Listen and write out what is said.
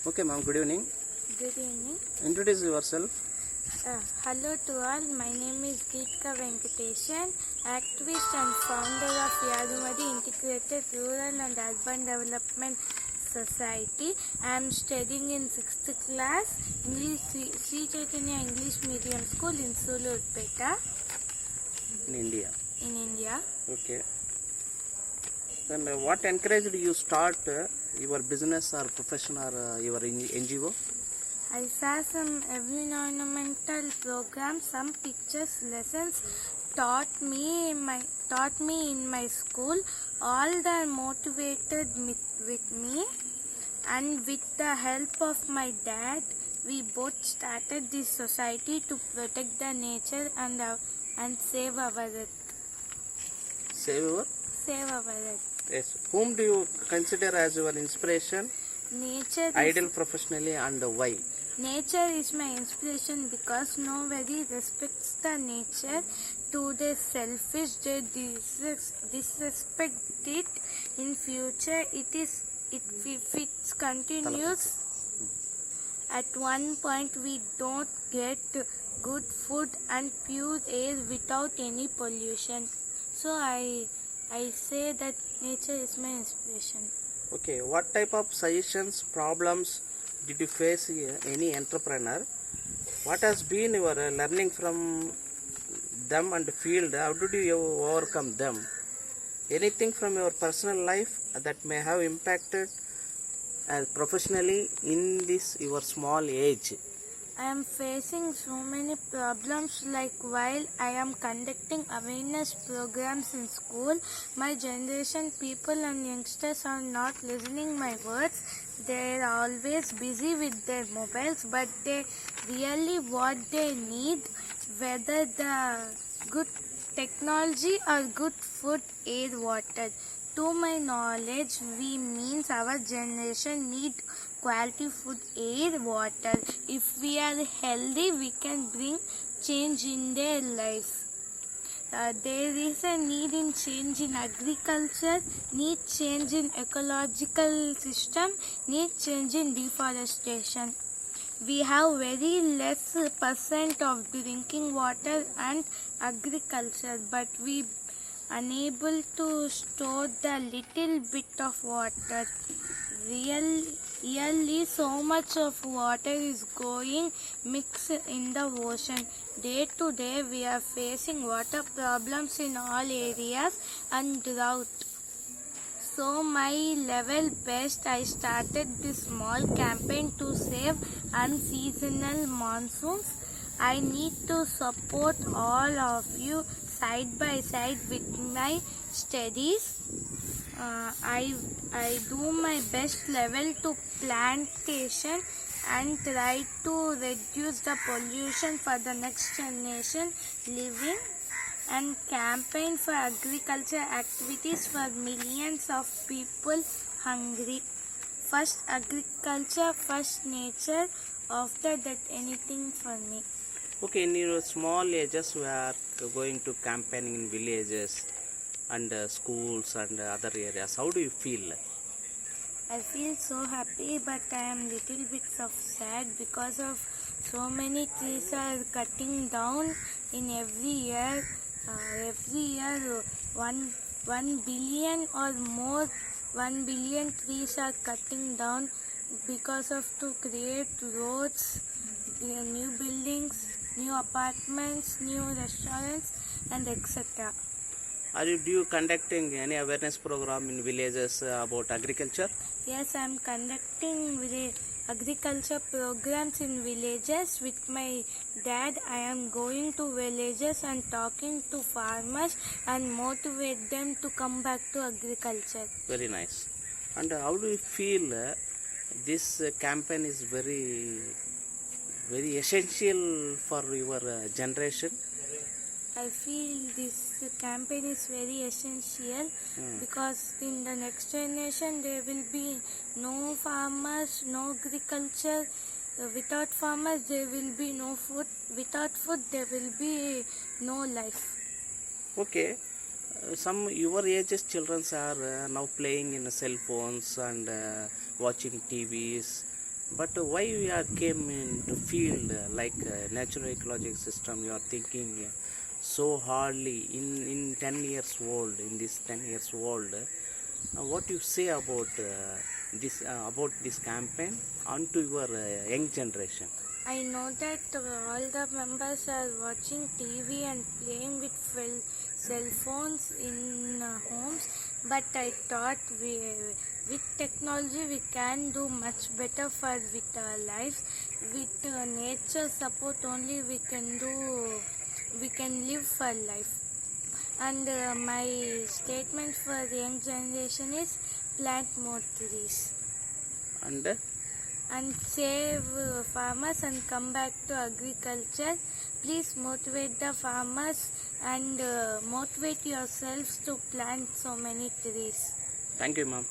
Okay, ma'am. Good evening. Good evening. Introduce yourself. Hello to all. My name is Geetka Venkateshan, activist and founder of Yadumadi Integrated Rural and Urban Development Society. I am studying in 6th class, English Sri Chaitanya English Medium School in Sulurpeta In India. in India. Okay. Then what encouraged you start your business or profession or your NGO? I saw some environmental programs, some pictures, lessons taught me in my school. All that motivated with me, and with the help of my dad, we both started this society to protect the nature and save our earth. Save your. Save our earth. Yes. Whom do you consider as your inspiration, Nature is ideal professionally, and why? Nature is my inspiration because nobody respects the nature. To the selfish, they disrespect it. In future, if it continues, at one point we don't get good food and pure air without any pollution. So I say that nature is my inspiration. Okay. What type of suggestions, problems did you face any entrepreneur? What has been your learning from them and field? How did you overcome them? Anything from your personal life that may have impacted professionally in this your small age? I am facing so many problems, like while I am conducting awareness programs in school, my generation people and youngsters are not listening my words. They are always busy with their mobiles, but they really what they need, whether the good technology or good food, air, water. To my knowledge, we means our generation need quality food, air, water. If we are healthy, we can bring change in their life. There is a need in change in agriculture, need change in ecological system, need change in deforestation. We have very less percent of drinking water and agriculture, but we unable to store the little bit of water. Really so much of water is going mixed in the ocean. Day to day we are facing water problems in all areas and drought. So my level best, I started this small campaign to save unseasonal monsoons. I need to support all of you side by side with my studies. I do my best level to plantation and try to reduce the pollution for the next generation living, and campaign for agriculture activities for millions of people hungry. First agriculture, first nature, after that anything for me. Okay, in your small ages, we are going to campaigning in villages and schools and other areas. How do you feel? I feel so happy, but I am little bit of sad because of so many trees are cutting down in every year. Every year, 1 billion or more, 1 billion trees are cutting down because of to create roads, new buildings, new apartments, new restaurants, and etc. Do you conducting any awareness program in villages about agriculture? Yes, I am conducting agriculture programs in villages with my dad. I am going to villages and talking to farmers and motivate them to come back to agriculture. Very nice. And how do you feel this campaign is very, very essential for your generation? I feel this campaign is very essential because in the next generation there will be no farmers, no agriculture. Without farmers there will be no food. Without food there will be no life. Okay. Some your ages children are now playing in cell phones and watching TVs But why you are came into field like natural ecological system? You are thinking so hardly in 10 years old, in this 10 years old. What you say about this campaign onto your young generation? I know that all the members are watching TV and playing with cell phones in homes, but I thought with technology we can do much better for with our lives. With nature support only we can live for life. And my statement for the young generation is plant more trees And and save farmers and come back to agriculture. Please motivate the farmers and motivate yourselves to plant so many trees. thank you, ma'am.